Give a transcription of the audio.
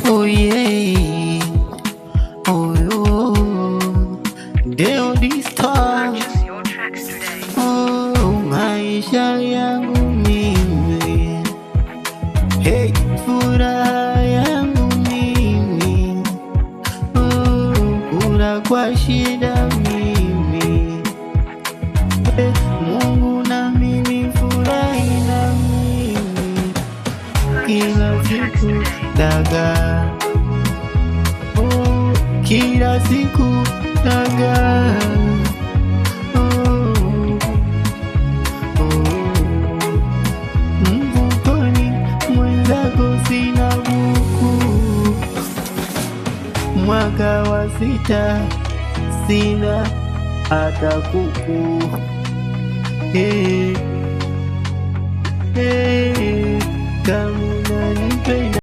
Oh yeah, oh yo, Deo D-Star. Oh, maisha yangu mimi, hey, furaha yangu mimi, oh, kula kwa shida mimi, hey, Mungu na mimi furahi na mimi, kila siku dagaa, oh, kila siku dagaa. Sina buku, mwaka wa 6 sina hata kuku. Hey, hey, kama unanipenda